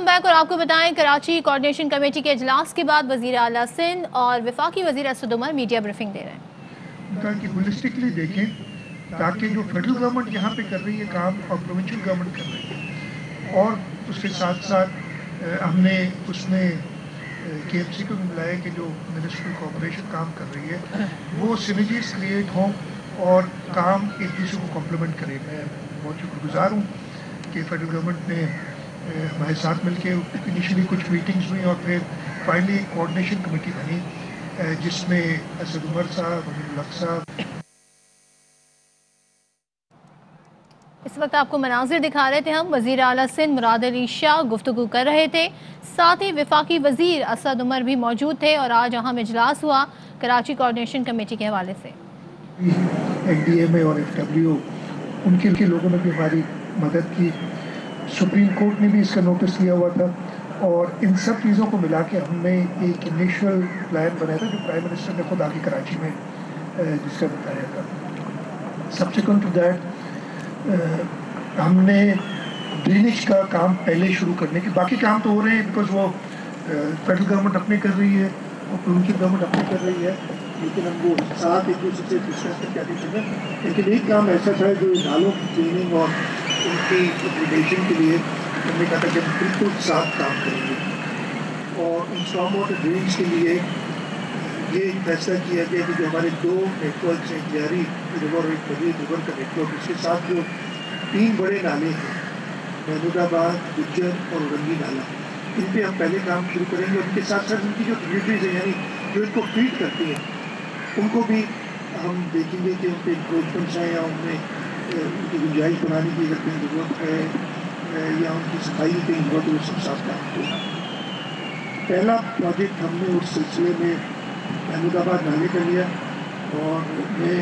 Back اور آپ کو بتائیں کراچی کوارڈینیشن کمیٹی کے اجلاس کے بعد وزیر اعلیٰ سندھ اور وفاقی وزیر اسد عمر میڈیا بریفنگ دے رہے ہیں. کہا کہ ہولسٹکلی دیکھیں تاکہ جو فیڈرل گورنمنٹ یہاں پہ کر رہی ہے کام اور پروونشل گورنمنٹ کر رہی ہے اور اس کے ساتھ ساتھ ہم نے اس میں کے ایم سی کو بھی ملایا کہ جو منسٹرل کوآپریشن کام کر رہی ہے وہ سینرجیز کریٹ ہوں اور کام ایک دوسرے کو کمپلیمنٹ کرے. میں بہت شکر گزار ہوں کہ فیڈرل گورنمنٹ نے ہمارے ساتھ مل کے انیشلی کچھ میٹنگز ہوئی اور پھر فائنلی ایک کوآرڈینیشن کمیٹی بنی جس میں اسد عمر صاحب وزیر الحق صاحب. اس وقت آپ کو مناظر دکھا رہے تھے ہم. وزیر اعلیٰ سندھ مراد علی شاہ گفتگو کر رہے تھے, ساتھ ہی وفاقی وزیر اسد عمر بھی موجود تھے اور آج اہم اجلاس ہوا کراچی کوارڈینیشن کمیٹی کے حوالے سے. این ڈی ایم اے اور ایف ڈبلیو ان کے لوگوں نے بھی ہماری مدد کی. سپریم کورٹ نے بھی اس کا نوٹس لیا ہوا تھا اور ان سب چیزوں کو ملا کے ہم نے ایک انیشل پلان بنایا تھا جو پرائم منسٹر نے خود آ کے کراچی میں جس کا بتایا تھا. سبسیکوینٹ ٹو دیٹ ہم نے ڈرینیج کا کام پہلے شروع کرنے کے, باقی کام تو ہو رہے ہیں بیکاز وہ فیڈرل گورنمنٹ اپنے کر رہی ہے اور پروونشل گورنمنٹ اپنے کر رہی ہے, لیکن ہم وہ ساتھ ایک دوسرے سے ڈسکس کر کے آگے چل رہے ہیں. لیکن ایک کام ایسا تھا جو نالوں کی کلیننگ اور ان کی اپگریڈیشن کے لیے ہم نے کہا تھا کہ ہم بالکل ساتھ کام کریں گے اور ان اسٹارم واٹر ڈرینس کے لیے یہ فیصلہ کیا گیا کہ جو ہمارے دو نیٹ ورکس ہیں جاری ریور اور ایک بڑی ریور کا نیٹ ورک, اس کے ساتھ جو 3 بڑے نالے ہیں محمود آباد, گجر اور اورنگی نالا, ان پہ ہم پہلے کام شروع کریں گے. ان کے ساتھ ساتھ ان کی جو ٹریبیوٹریز ہیں یعنی جو ان کو فیڈ کرتی ہیں ان کو بھی ہم دیکھیں گے کہ ان پہ انکروچمنٹس ہیں یا ان میں ان کی گنجائش بنانے کی اگر کہیں ضرورت ہے یا ان کی صفائی کی کہیں ضرورت ہے, وہ سب ساتھ کام ہوگا. پہلا پروجیکٹ ہم نے اس سلسلے میں محمود آباد نالے کا لیا اور میں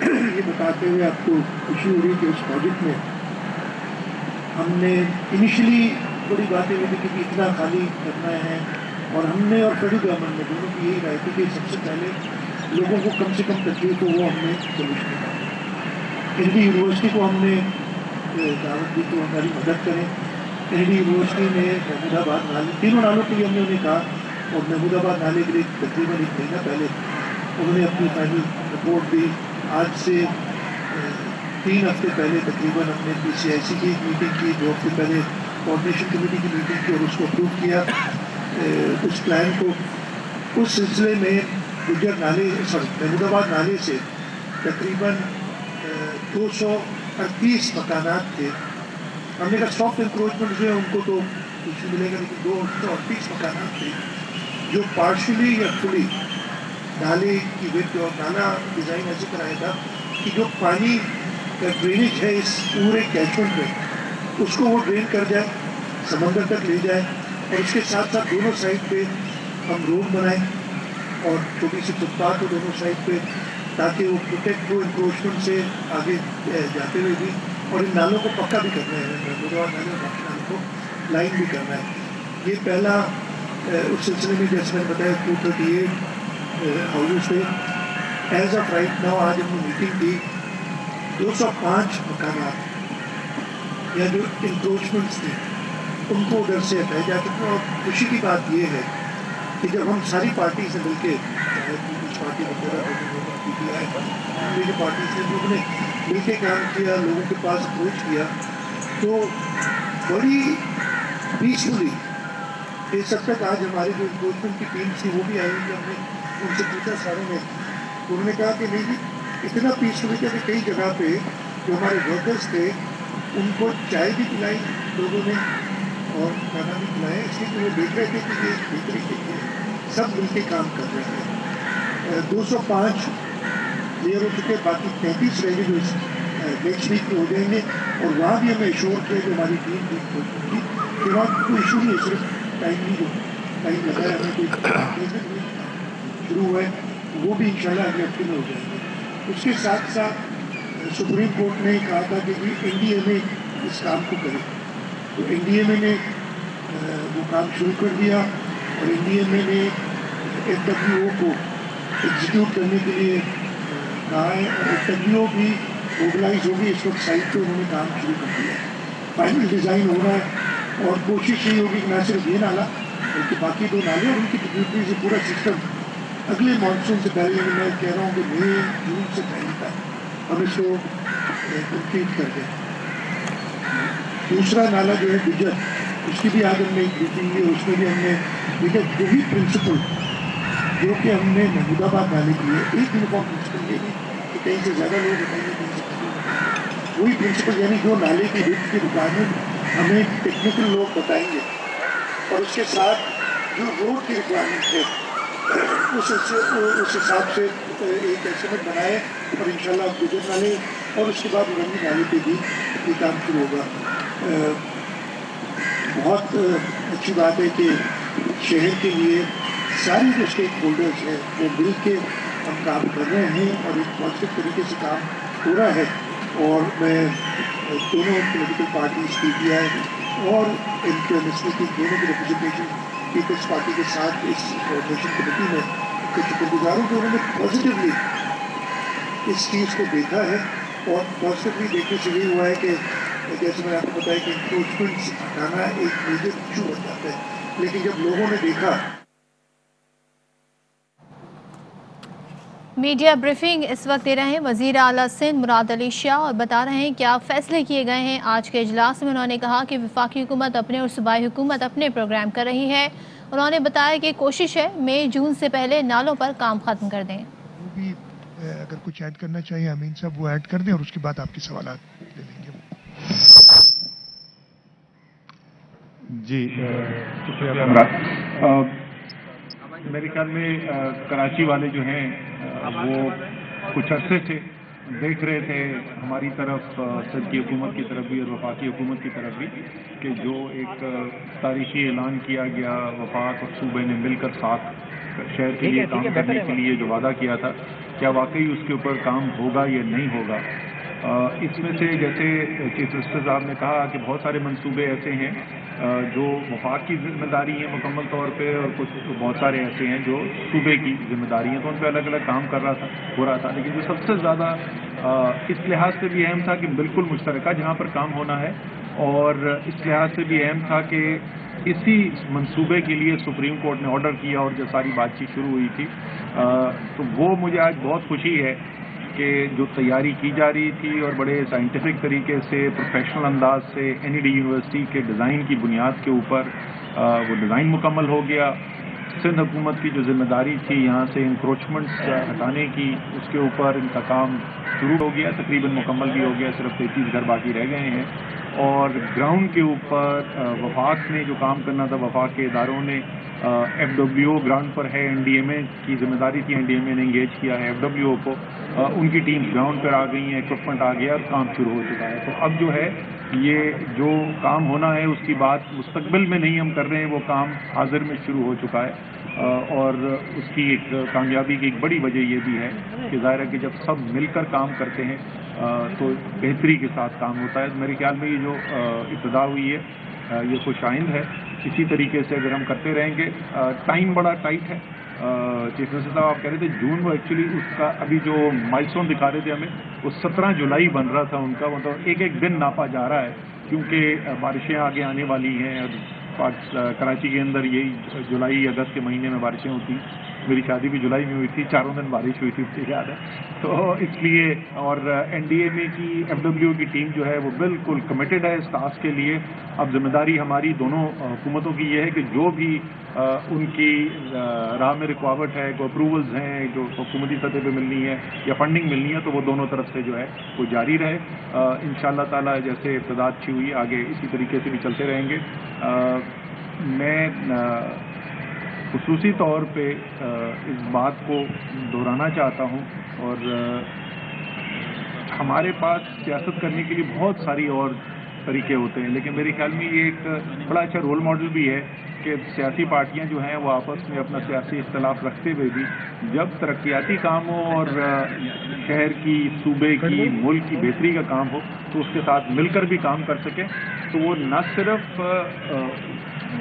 یہ بتاتے ہوئے آپ کو خوشی ہو رہی کہ اس پروجیکٹ میں ہم نے انیشلی بڑی باتیں ہوئی تھی کہ اتنا خالی کرنا ہے اور ہم نے اور فیڈرل گورنمنٹ نے دونوں کی یہی رائے تھی کہ سب سے پہلے لوگوں کو کم سے کم تکلیف ہو وہ ہم نے سولوشن نکالا. کینیڈی یونیورسٹی کو ہم نے دعوت دی کہ وہ ہماری مدد کریں. کینیڈی یونیورسٹی نے محمود آباد نالے, تینوں نالوں کے لیے ہم نے انہیں کہا اور محمود آباد نالے کے لیے تقریباً 1 مہینہ پہلے انہوں نے اپنی فائنل رپورٹ دی. آج سے 3 ہفتے پہلے تقریباً ہم نے پی سی آئی سی کی ایک میٹنگ کی, 2 ہفتے پہلے کوآرڈینیشن کمیٹی کی میٹنگ کی اور اس کو اپروو کیا اس پلان کو. اس سلسلے میں گجر نالے محمود آباد نالے سے تقریباً 238 مکانات تھے. ہم نے کہا سافٹ انکروچمنٹ جو ہے ان کو تو کچھ ملے گا, لیکن 238 مکانات تھے جو پارشلی یا فلی نالے کی وڈتھ اور نالا ڈیزائن ایسے کرایا تھا کہ جو پانی کا ڈرینیج ہے اس پورے کیچمنٹ میں اس کو وہ ڈرین کر جائے, سمندر تک لے جائے اور اس کے ساتھ ساتھ دونوں سائڈ پہ ہم روڈ بنائیں اور چھوٹی سی فٹ پاتھ ہو دونوں سائڈ پہ تاکہ وہ پروٹیکٹ ہو انکروچمنٹ سے آگے جاتے ہوئے بھی, اور ان نالوں کو پکا بھی کرنا ہے, نالے اور باقی نالوں کو لائن بھی کرنا ہے. یہ پہلا اس سلسلے میں جیسے میں نے بتایا 238 ہاؤسز تھے. ایز آف رائٹ ناؤ آج ہم نے میٹنگ کی 205 مکانات یا جو انکروچمنٹس تھے ان کو ادھر سے ہٹائے جا چکے. اور خوشی کی بات یہ ہے کہ جب ہم ساری پارٹی سے مل کے پیپلز پارٹی وغیرہ پی ٹی آئی میری پارٹی سے لوگوں نے مل کے کام کیا, لوگوں کے پاس اپروچ کیا, تو بڑی پیسفلی اس حد تک آج ہماری جو انکروچمنٹ کی ٹیم تھی وہ بھی آئی ہوئی. ہم نے ان سے پوچھا ساروں نے, انہوں نے کہا کہ نہیں جی اتنا پیسفلی کہ کئی جگہ پہ جو ہمارے ورکرس تھے ان کو چائے بھی پلائی لوگوں نے اور کھانا بھی کھلایا, اس لیے کہ وہ دیکھ رہے تھے کہ یہ بہتری کے لیے سب مل کے کام کر رہے ہیں. 205 کلیئر ہو چکے, باقی 33 رہ گئے جو نیکسٹ ویک میں ہو جائیں گے. اور وہاں بھی ہمیں ایشور کیا جو ہماری ٹیم تھی کہ وہاں کوئی ایشو نہیں ہے, صرف ٹائم نہیں جو ٹائم لگا ہے ہمیں کوئی شروع ہوا ہے وہ بھی انشاءاللہ اگلے ہفتے میں ہو جائیں گے. اس کے ساتھ ساتھ سپریم کورٹ نے کہا تھا کہ این ڈی ایم اے اس کام کو کرے, تو این ڈی ایم اے نے وہ کام شروع کر دیا اور این ڈی ایم اے نے ایف ڈبلیو او کو ایگزیکیوٹ کرنے کے لیے کہا ہے اور ایف ڈبلیو او بھی موبلائز ہوگی. اس وقت سائٹ پہ انہوں نے کام شروع کر دیا. فائنل ڈیزائن ہو رہا ہے اور کوشش یہی ہوگی کہ نہ صرف یہ نالا بلکہ باقی 2 نالے اور ان کی ڈلیوری سے پورا سسٹم اگلے مانسون سے پہلے، یعنی میں کہہ رہا ہوں کہ مئی جون سے پہلے تک ہم اس کو کمپلیٹ کر دیں۔ دوسرا نالا جو ہے گجر، اس کی بھی آج ہم نے ایک میٹنگ لی، اس میں بھی ہم نے دیکھا وہی پرنسپل جو کہ ہم نے محمود آباد نالے کے لیے ایک یونیفارم پرنسپل یہ نہیں کہ کہیں سے زیادہ لوگ ہیں کہیں سے کم، وہی پرنسپل یعنی جو نالے کی وڈتھ کی ریکوائرمنٹ ہمیں ٹیکنیکل لوگ بتائیں گے اور اس کے ساتھ جو روڈ کی ریکوائرمنٹ ہے اس حساب سے ایک ایسٹیمیٹ بنائے اور انشاءاللہ گجر نالے اور اس کے بعد رنگی نالے پہ بھی یہ کام شروع ہوگا۔ بہت اچھی بات ہے کہ شہر کے لیے سارے جو اسٹیک ہولڈرز ہیں وہ مل کے ہم کام کر رہے ہیں اور ایک پازیٹیو طریقے سے کام ہو رہا ہے، اور میں دونوں political parties P T I اور ان کے دونوں کی ریپرزنٹیشن پیپلز پارٹی کے ساتھ اس کوآرڈینیشن کمیٹی میں کے شکر گزار ہوں کہ انہوں نے پازیٹیولی اس چیز کو دیکھا ہے، اور پازیٹیولی دیکھنے سے یہ ہوا ہے کہ جیسے میں نے آپ کو بتایا کہ انکروچمنٹس ہٹانا ایک میجر ایشو بن جاتا ہے، لیکن جب لوگوں نے دیکھا۔ میڈیا بریفنگ اس وقت دے رہے ہیں وزیر اعلیٰ سندھ مراد علی شاہ اور بتا رہے ہیں کیا فیصلے کیے گئے ہیں۔ آج کے اجلاس میں انہوں نے کہا کہ وفاقی حکومت اپنے اور صوبائی حکومت اپنے پروگرام کر رہی ہے۔ انہوں نے بتایا کہ کوشش ہے مئی جون سے پہلے نالوں پر کام ختم کر دیں۔ وہ بھی اگر کچھ ایڈ کرنا چاہیے امین صاحب وہ ایڈ کر دیں اور اس کے بعد آپ کے سوالات لے لیں گے۔ جی شکریہ۔ میرے خیال میں کراچی والے جو ہیں وہ کچھ عرصے سے دیکھ رہے تھے ہماری طرف، سندھ کی حکومت کی طرف بھی اور وفاقی حکومت کی طرف بھی، کہ جو ایک تاریخی اعلان کیا گیا وفاق اور صوبے نے مل کر ساتھ شہر کے لیے کام کرنے کے لیے جو وعدہ کیا تھا، کیا واقعی اس کے اوپر کام ہوگا یا نہیں ہوگا۔ اس میں سے جیسے چیف منسٹر صاحب نے کہا کہ بہت سارے منصوبے ایسے ہیں جو وفاق کی ذمہ داری ہیں مکمل طور پہ، اور کچھ بہت سارے ایسے ہیں جو صوبے کی ذمہ داری ہیں، تو ان پہ الگ الگ کام ہو رہا تھا، لیکن جو سب سے زیادہ اس لحاظ سے بھی اہم تھا کہ بالکل مشترکہ جہاں پر کام ہونا ہے، اور اس لحاظ سے بھی اہم تھا کہ اسی منصوبے کے لیے سپریم کورٹ نے آرڈر کیا اور جو ساری بات چیت شروع ہوئی تھی، تو وہ مجھے آج بہت خوشی ہے کہ جو تیاری کی جا رہی تھی اور بڑے سائنٹیفک طریقے سے پروفیشنل انداز سے این ای ڈی یونیورسٹی کے ڈیزائن کی بنیاد کے اوپر وہ ڈیزائن مکمل ہو گیا۔ سندھ حکومت کی جو ذمہ داری تھی یہاں سے انکروچمنٹس ہٹانے کی، اس کے اوپر ان کا کام شروع ہو گیا، تقریباً مکمل بھی ہو گیا، صرف 33 گھر باقی رہ گئے ہیں۔ اور گراؤنڈ کے اوپر وفاق نے جو کام کرنا تھا، وفاق کے اداروں نے، ایف ڈبلیو او گراؤنڈ پر ہے، این ڈی ایم اے کی ذمہ داری تھی، این ڈی ایم اے نے انگیج کیا ہے ایف ڈبلیو او کو، ان کی ٹیمز گراؤنڈ پر آ گئی ہیں، اکوپمنٹ آ گیا اور کام شروع ہو چکا ہے۔ تو اب جو ہے یہ جو کام ہونا ہے اس کی بات مستقبل میں نہیں ہم کر رہے ہیں، وہ کام حاضر میں شروع ہو چکا ہے، اور اس کی ایک کامیابی کی ایک بڑی وجہ یہ بھی ہے کہ ظاہر ہے کہ جب سب مل کر کام کرتے ہیں تو بہتری کے ساتھ کام ہوتا ہے۔ میرے خیال میں یہ جو ابتدا ہوئی ہے یہ خوش آئند ہے، اسی طریقے سے اگر ہم کرتے رہیں گے۔ ٹائم بڑا ٹائٹ ہے، چیف منسٹر صاحب آپ کہہ رہے تھے جون وہ ایکچولی اس کا ابھی جو مائل اسٹون دکھا رہے تھے ہمیں، وہ 17 جولائی بن رہا تھا ان کا، مطلب ایک ایک دن ناپا جا رہا ہے کیونکہ بارشیں آگے آنے والی ہیں، اور کراچی کے اندر یہی جولائی اگست کے مہینے میں بارشیں ہوتی، میری شادی بھی جولائی میں ہوئی تھی، 4 دن بارش ہوئی تھی، مجھے یاد ہے۔ تو اس لیے اور این ڈی ایم اے کی ایف ڈبلیو کی ٹیم جو ہے وہ بالکل کمیٹڈ ہے اس ٹاسک کے لیے۔ اب ذمہ داری ہماری دونوں حکومتوں کی یہ ہے کہ جو بھی ان کی راہ میں رکاوٹ ہے، کوئی اپروولز ہیں جو حکومتی سطح پہ ملنی ہے یا فنڈنگ ملنی ہے، تو وہ دونوں طرف سے جو ہے وہ جاری رہے۔ انشاءاللہ تعالی جیسے ابتدا اچھی ہوئی آگے اسی طریقے سے بھی چلتے رہیں گے۔ میں خصوصی طور پہ اس بات کو دہرانا چاہتا ہوں، اور ہمارے پاس سیاست کرنے کے لیے بہت ساری اور طریقے ہوتے ہیں، لیکن میرے خیال میں یہ ایک بڑا اچھا رول ماڈل بھی ہے کہ سیاسی پارٹیاں جو ہیں وہ آپس میں اپنا سیاسی اختلاف رکھتے ہوئے بھی جب ترقیاتی کام ہو اور شہر کی، صوبے کی، ملک کی بہتری کا کام ہو تو اس کے ساتھ مل کر بھی کام کر سکیں، تو وہ نہ صرف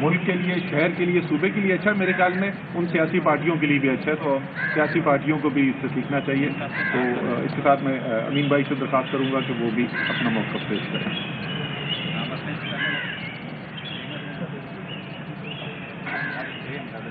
ملک کے لیے، شہر کے لیے، صوبے کے لیے اچھا، میرے خیال میں ان سیاسی پارٹیوں کے لیے بھی اچھا ہے، تو سیاسی پارٹیوں کو بھی اس سے سیکھنا چاہیے۔ تو اس کے ساتھ میں امین بھائی سے درخواست کروں گا کہ وہ بھی اپنا موقف پیش کریں۔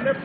NFC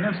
NFC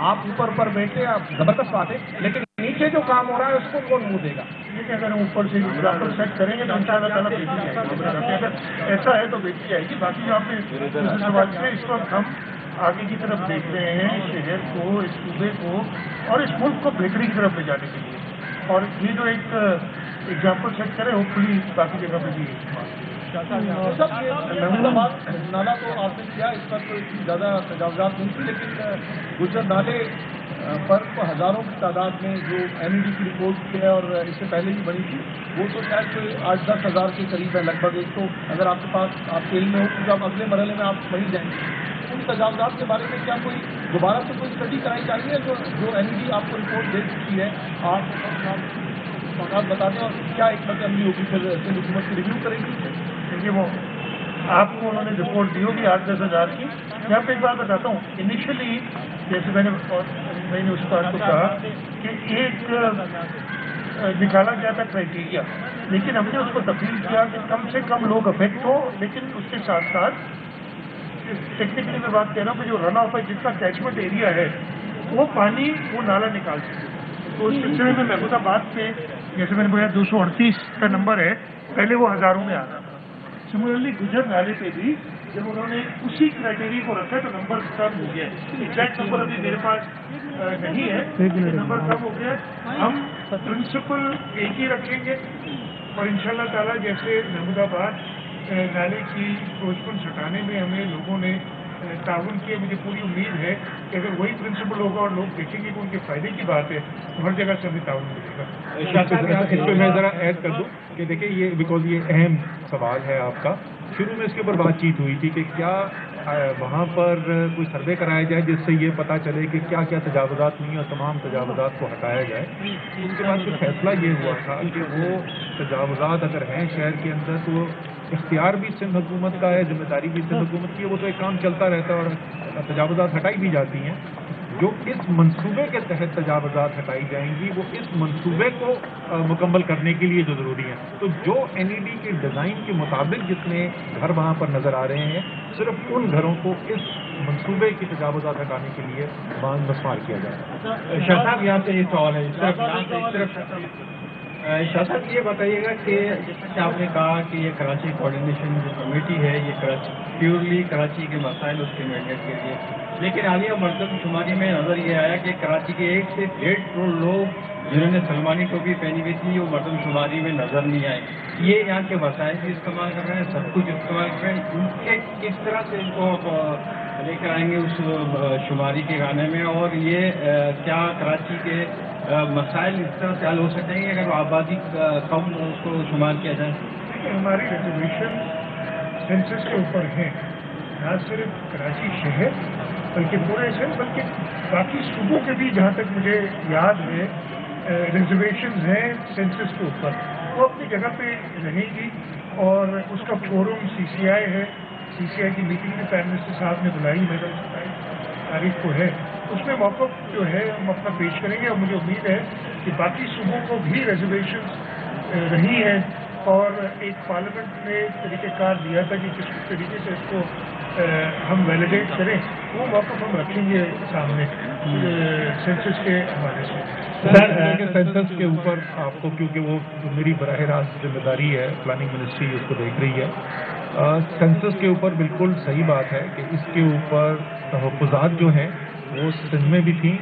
آپ اوپر بیٹھے آپ زبردست بات ہے، لیکن نیچے جو کام ہو رہا ہے اس کو کون منہ دے گا؟ لیکن اگر ہم اوپر سے ایگزامپل سیٹ کریں گے تو ان شاء اللہ تعالیٰ بیٹی آئے گی. اگر ایسا ہے تو بیٹی آئے گی. باقی جو آپ نے دوسرے سوال کیا، اس وقت ہم آگے کی طرف دیکھ رہے ہیں شہر کو، اس صوبے کو اور اس ملک کو بہتری کی طرف لے جانے کے لیے. اور یہ جو ایک ایگزامپل سیٹ کرے ہوپ فلی باقی جگہ پہ بھی نالا تو آپ نے کیا، اس پر کوئی زیادہ تجاوزات نہیں تھی، لیکن گجر نالے پر ہزاروں کی تعداد میں جو این ای ڈی کی رپورٹ ہے اور اس سے پہلے بھی بنی تھی، وہ تو شاید کوئی 8-10 ہزار کے قریب ہے لگ بھگ. ایک تو اگر آپ کے پاس آپ کے علم میں ہو کہ جب اگلے مرحلے میں آپ وہیں جائیں گے، ان تجاوزات کے بارے میں کیا کوئی دوبارہ سے کوئی اسٹڈی کرائی جا رہی ہے؟ جو این ای ڈی آپ کو رپورٹ دے چکی ہے، آپ بات بتا دیں، اور کیا حکمت عملی ہوگی پھر سندھ حکومت کی ریویو کرے گی؟ دیکھیے وہ آپ کو انہوں نے رپورٹ دی ہوگی 8-10 ہزار کی. میں آپ کو ایک بات بتاتا ہوں، انیشلی جیسے میں نے اس بات کو کہا کہ ایک نکالا گیا تھا کرائٹیریا، لیکن ہم نے اس کو تبدیل کیا کہ کم سے کم لوگ افیکٹ ہو، لیکن اس کے ساتھ ساتھ ٹیکنیکلی میں بات کہہ رہا ہوں کہ جو رن آف ہے جتنا کیچمنٹ ایریا ہے وہ پانی وہ نالا نکال سکے. تو اس سلسلے میں محمود آباد پہ جیسے میں نے بولا 238 کا نمبر ہے، پہلے وہ ہزاروں میں آتا تھا. سملرلی گجر نالے پہ بھی جب انہوں نے اسی کرائٹیریا کو رکھا تو نمبر کم ہو گیا. ایگزیکٹ نمبر ابھی میرے پاس نہیں ہے، لیکن نمبر کم ہو گیا. ہم پرنسپل ایک ہی رکھیں گے اور انشاءاللہ تعالیٰ جیسے محمود آباد نالے کی پروچپن ہٹانے میں ہمیں لوگوں نے تعاون کیا، مجھے پوری امید ہے کہ اگر وہی پرنسپل ہوگا اور لوگ دیکھیں گے کہ ان کے فائدے کی بات ہے تو ہر جگہ سے ہمیں تعاون ملے گا. اس پہ میں ذرا ایڈ کر دوں کہ دیکھیں یہ بیکاز یہ اہم سوال ہے آپ کا. شروع میں اس کے اوپر بات چیت ہوئی تھی کہ کیا وہاں پر کوئی سروے کرایا جائے جس سے یہ پتہ چلے کہ کیا کیا تجاوزات ہوئی اور تمام تجاوزات کو ہٹایا جائے. اس کے بعد پھر فیصلہ یہ ہوا تھا کہ وہ تجاوزات اگر ہیں شہر کے اندر تو اختیار بھی سندھ حکومت کا ہے، ذمہ داری بھی سندھ حکومت کی ہے، وہ تو ایک کام چلتا رہتا ہے اور تجاوزات ہٹائی بھی جاتی ہیں. جو اس منصوبے کے تحت تجاوزات ہٹائی جائیں گی وہ اس منصوبے کو مکمل کرنے کے لیے جو ضروری ہیں. تو جو این ای ڈی کے ڈیزائن کے مطابق جتنے گھر وہاں پر نظر آ رہے ہیں صرف ان گھروں کو اس منصوبے کی تجاوزات ہٹانے کے لیے مسمار کیا جائے. شاہ صاحب یہاں سے یہ سوال ہے، شاہ صاحب یہ بتائیے گا کہ جیسے آپ نے کہا کہ یہ کراچی کوآرڈینیشن جو کمیٹی ہے یہ پیورلی کراچی کے مسائل اس کے مینڈیٹ کے لیے، لیکن حالیہ مردم شماری میں نظر یہ آیا کہ کراچی کے 1 سے 1.5 کروڑ لوگ جنہوں نے سلمانی ٹوپی پہنی ہوئی تھی وہ مردم شماری میں نظر نہیں آئے. یہ یہاں کے وسائل بھی استعمال کر رہے ہیں، سب کچھ استعمال کر رہے ہیں، ان کے کس طرح سے ان کو لے کر آئیں گے اس شماری کے گانے میں، اور یہ کیا کراچی کے مسائل اس طرح سے حل ہو سکیں گے اگر آبادی کم اس کو شمار کیا جائے؟ ہماری ریزرویشن سینسس کے اوپر ہیں، نہ صرف کراچی شہر بلکہ پورے شہر بلکہ باقی صوبوں کے بھی جہاں تک مجھے یاد ہے ریزرویشنز ہیں سینسس کے اوپر. وہ اپنی جگہ پہ رہیں گی اور اس کا فورم سی سی آئی ہے. سی سی آئی کی میٹنگ میں پرائم منسٹر صاحب نے بلائی، میرا 27 تاریخ کو ہے. اس میں موقف جو ہے ہم اپنا پیش کریں گے اور مجھے امید ہے کہ باقی صوبوں کو بھی ریزرویشنز رہی ہیں اور ایک پارلیمنٹ نے طریقہ کار دیا تھا کہ کس طریقے سے اس کو ہم ویلیڈیٹ کریں. وہ موقف ہم رکھیں گے سامنے سینسس کے حوالے سے. سینسس کے اوپر آپ کو کیونکہ وہ میری براہ راست ذمہ داری ہے، پلاننگ منسٹری اس کو دیکھ رہی ہے. سینسس کے اوپر بالکل صحیح بات ہے کہ اس کے اوپر تحفظات جو ہیں وہ سندھ میں بھی تھیں،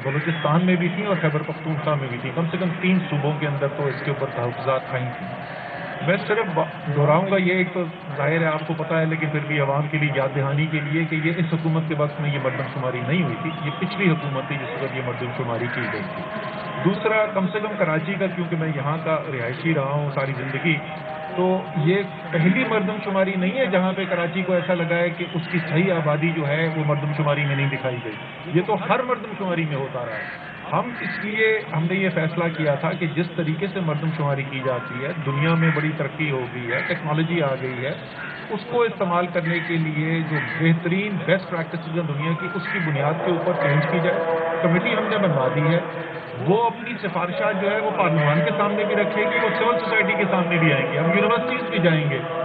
بلوچستان میں بھی تھیں اور خیبر پختونخوا میں بھی تھیں. کم سے کم 3 صوبوں کے اندر تو اس کے اوپر تحفظات قائم تھیں. میں صرف دہراؤں گا یہ، ایک تو ظاہر ہے آپ کو پتہ ہے لیکن پھر بھی عوام کے لیے یاد دہانی کے لیے کہ یہ اس حکومت کے وقت میں یہ مردم شماری نہیں ہوئی تھی، یہ پچھلی حکومت تھی جس وقت یہ مردم شماری کی گئی تھی. دوسرا، کم سے کم کراچی کا کیونکہ میں یہاں کا رہائشی رہا ہوں ساری زندگی، تو یہ پہلی مردم شماری نہیں ہے جہاں پہ کراچی کو ایسا لگا ہے کہ اس کی صحیح آبادی جو ہے وہ مردم شماری میں نہیں دکھائی گئی. یہ تو ہر مردم شماری میں ہوتا رہا ہے. اس لیے ہم نے یہ فیصلہ کیا تھا کہ جس طریقے سے مردم شماری کی جاتی ہے، دنیا میں بڑی ترقی ہو گئی ہے، ٹیکنالوجی آ گئی ہے، اس کو استعمال کرنے کے لیے جو بہترین بیسٹ پریکٹسز ہیں دنیا کی، اس کی بنیاد کے اوپر چینج کی جائے. کمیٹی ہم نے بنوا دی ہے، وہ اپنی سفارشات جو ہے وہ پارلیمان کے سامنے بھی رکھے گی، وہ سول سوسائٹی کے سامنے بھی آئیں گے، ہم یونیورسٹیز بھی جائیں گے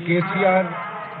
KCR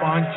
5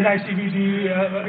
NICBD,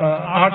8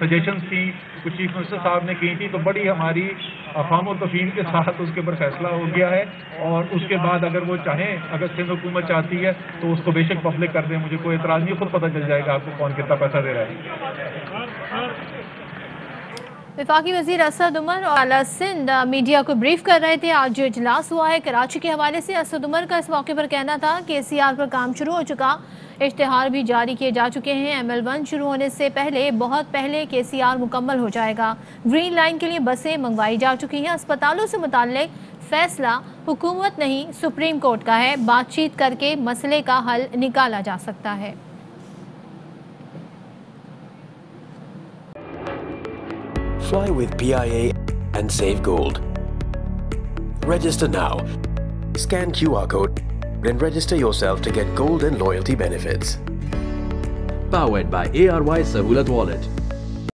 سجیشنز تھیں کچھ چیف منسٹر صاحب نے کی تھی، تو بڑی ہماری افہام و تفہیم کے ساتھ اس کے اوپر فیصلہ ہو گیا ہے، اور اس کے بعد اگر وہ چاہیں، اگر سندھ حکومت چاہتی ہے تو اس کو بے شک پبلک کر دیں، مجھے کوئی اعتراض نہیں، خود پتہ چل جائے گا آپ کو کون کتنا پیسہ دے رہا ہے۔ وفاقی وزیر اسد عمر اور اعلیٰ سندھ میڈیا کو بریف کر رہے تھے۔ آج جو اجلاس ہوا ہے کراچی کے حوالے سے، اسد عمر کا اس موقع پر کہنا تھا کہ KCR پر کام شروع ہو چکا، اشتہار بھی جاری کیے جا چکے ہیں، ML1 شروع ہونے سے پہلے بہت پہلے KCR مکمل ہو جائے گا، گرین لائن کے لیے بسیں منگوائی جا چکی ہیں، اسپتالوں سے متعلق فیصلہ حکومت نہیں سپریم کورٹ کا ہے، بات چیت کر کے مسئلے کا حل نکالا جا سکتا ہے۔ Fly with PIA and save gold. Register now. Scan QR code and register yourself to get gold and loyalty benefits. Powered by ARY Sahulat Wallet.